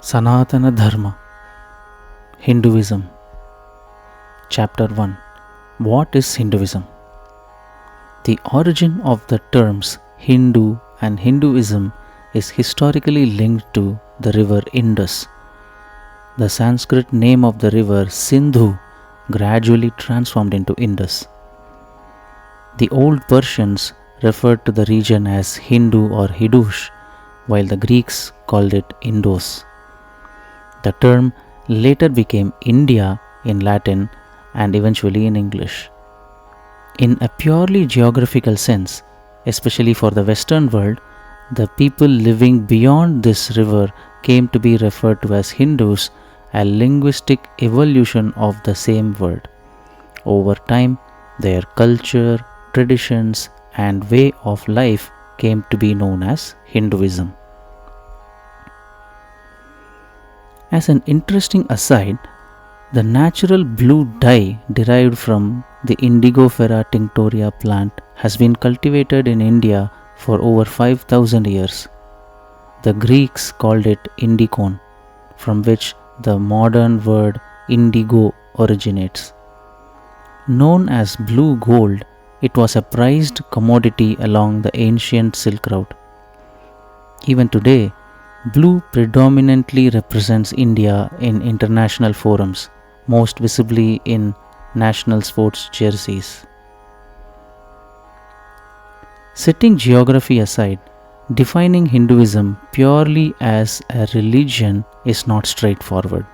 Sanātana Dharma, Hinduism. Chapter 1. What is Hinduism? The origin of the terms Hindu and Hinduism is historically linked to the river Indus. The Sanskrit name of the river Sindhu gradually transformed into Indus. The old Persians referred to the region as Hindu or Hidush, while the Greeks called it Indos. The term later became India in Latin and eventually in English. In a purely geographical sense, especially for the Western world, the people living beyond this river came to be referred to as Hindus, a linguistic evolution of the same word. Over time, their culture, traditions, and way of life came to be known as Hinduism. As an interesting aside, the natural blue dye derived from the Indigofera tinctoria plant has been cultivated in India for over 5,000 years. The Greeks called it indicon, from which the modern word indigo originates. Known as blue gold, it was a prized commodity along the ancient Silk Route. Even today, blue predominantly represents India in international forums, most visibly in national sports jerseys. Setting geography aside, defining Hinduism purely as a religion is not straightforward.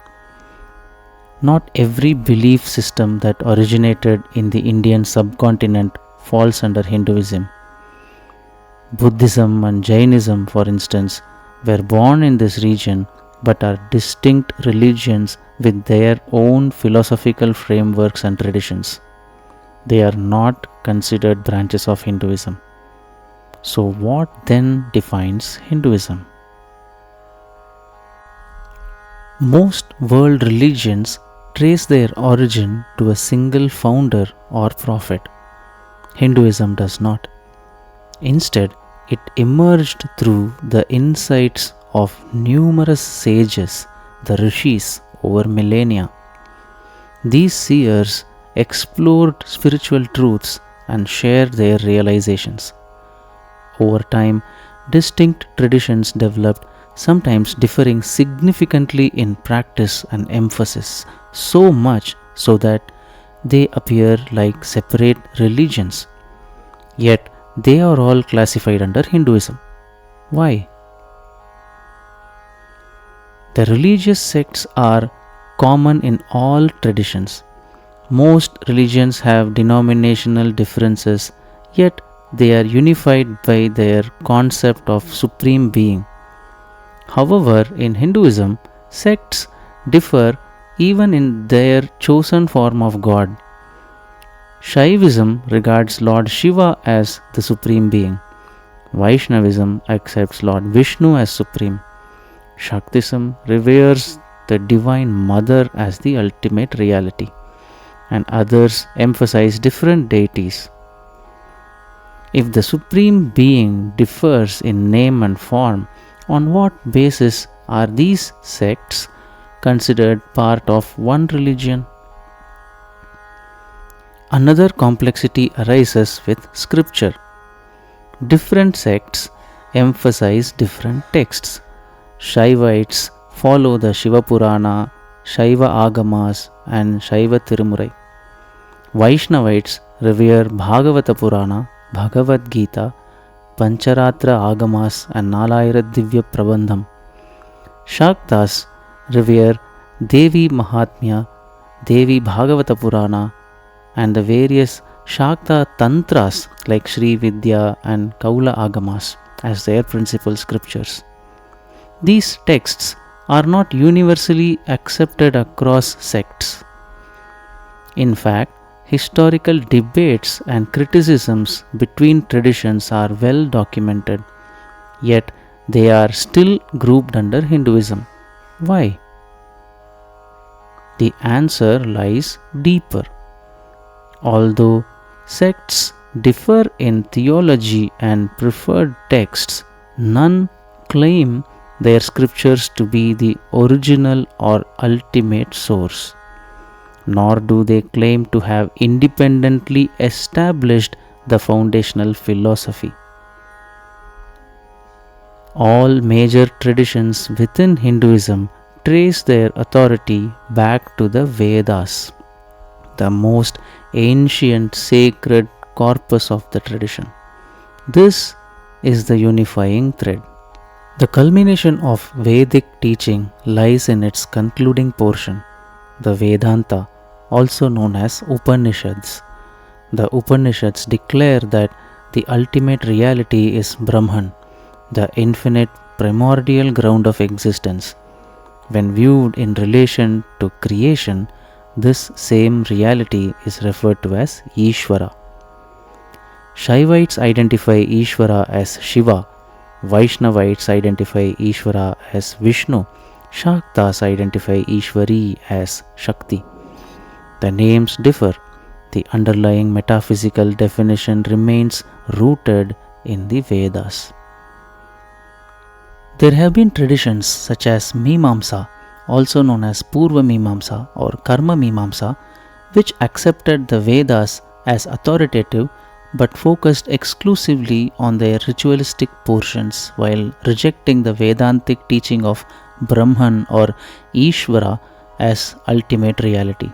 Not every belief system that originated in the Indian subcontinent falls under Hinduism. Buddhism and Jainism, for instance, were born in this region but are distinct religions with their own philosophical frameworks and traditions. They are not considered branches of Hinduism. So, what then defines Hinduism? Most world religions trace their origin to a single founder or prophet. Hinduism does not. Instead, it emerged through the insights of numerous sages, the rishis, over millennia. These seers explored spiritual truths and shared their realizations. Over time, distinct traditions developed, sometimes differing significantly in practice and emphasis, so much so that they appear like separate religions. Yet, they are all classified under Hinduism. Why? The religious sects are common in all traditions. Most religions have denominational differences, yet they are unified by their concept of supreme being. However, in Hinduism, sects differ even in their chosen form of God. Shaivism regards Lord Shiva as the supreme being. Vaishnavism accepts Lord Vishnu as supreme. Shaktism reveres the Divine Mother as the ultimate reality, and others emphasize different deities. If the Supreme Being differs in name and form, on what basis are these sects considered part of one religion? Another complexity arises with scripture. Different sects emphasize different texts. Shaivites follow the Shiva Purana, Shaiva Agamas, and Shaiva Tirumurai. Vaishnavites revere Bhagavata Purana, Bhagavad Gita, Pancharatra Agamas, and Nalayira Divya Prabandham. Shaktas revere Devi Mahatmya, Devi Bhagavata Purana, and the various Shakta Tantras like Sri Vidya and Kaula Agamas as their principal scriptures. These texts are not universally accepted across sects. In fact, historical debates and criticisms between traditions are well documented, yet they are still grouped under Hinduism. Why? The answer lies deeper. Although sects differ in theology and preferred texts, none claim their scriptures to be the original or ultimate source, nor do they claim to have independently established the foundational philosophy. All major traditions within Hinduism trace their authority back to the Vedas, the most ancient sacred corpus of the tradition. This is the unifying thread. The culmination of Vedic teaching lies in its concluding portion, the Vedanta, also known as Upanishads. The Upanishads declare that the ultimate reality is Brahman, the infinite primordial ground of existence. When viewed in relation to creation, this same reality is referred to as Ishvara. Shaivites identify Ishvara as Shiva, Vaishnavites identify Ishvara as Vishnu, Shaktas identify Ishvari as Shakti. The names differ. The underlying metaphysical definition remains rooted in the Vedas. There have been traditions such as Mimamsa, also known as Purva Mimamsa or Karma Mimamsa, which accepted the Vedas as authoritative but focused exclusively on their ritualistic portions while rejecting the Vedantic teaching of Brahman or Ishvara as ultimate reality.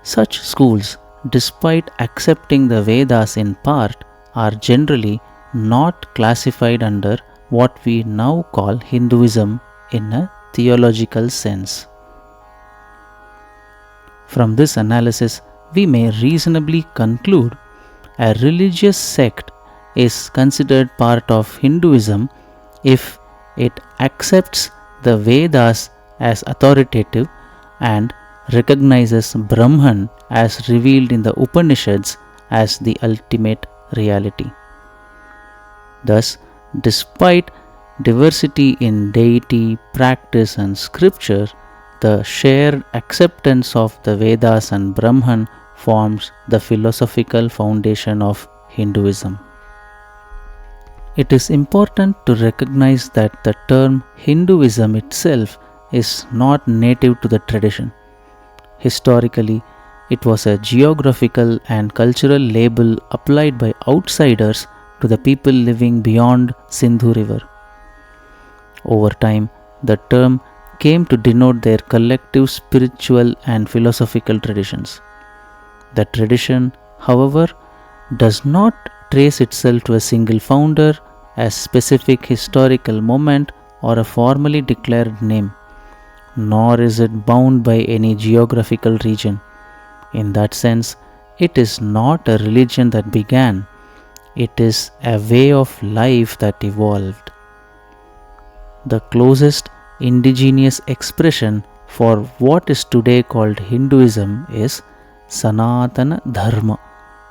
Such schools, despite accepting the Vedas in part, are generally not classified under what we now call Hinduism in a theological sense. From this analysis, we may reasonably conclude a religious sect is considered part of Hinduism if it accepts the Vedas as authoritative and recognizes Brahman as revealed in the Upanishads as the ultimate reality. Thus, despite diversity in deity, practice, and scripture, the shared acceptance of the Vedas and Brahman forms the philosophical foundation of Hinduism. It is important to recognize that the term Hinduism itself is not native to the tradition. Historically, it was a geographical and cultural label applied by outsiders to the people living beyond Sindhu River. Over time, the term came to denote their collective spiritual and philosophical traditions. The tradition, however, does not trace itself to a single founder, a specific historical moment, or a formally declared name, nor is it bound by any geographical region. In that sense, it is not a religion that began, it is a way of life that evolved. The closest indigenous expression for what is today called Hinduism is Sanātana Dharma,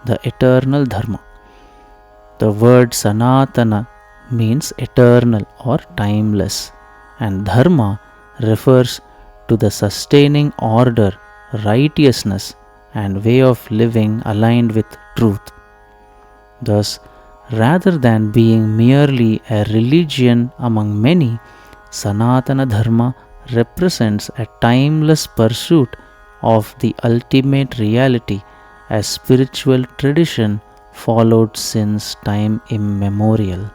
the Eternal Dharma. The word Sanātana means eternal or timeless, and Dharma refers to the sustaining order, righteousness, and way of living aligned with truth. Thus, rather than being merely a religion among many, Sanātana Dharma represents a timeless pursuit of the ultimate reality, a spiritual tradition followed since time immemorial.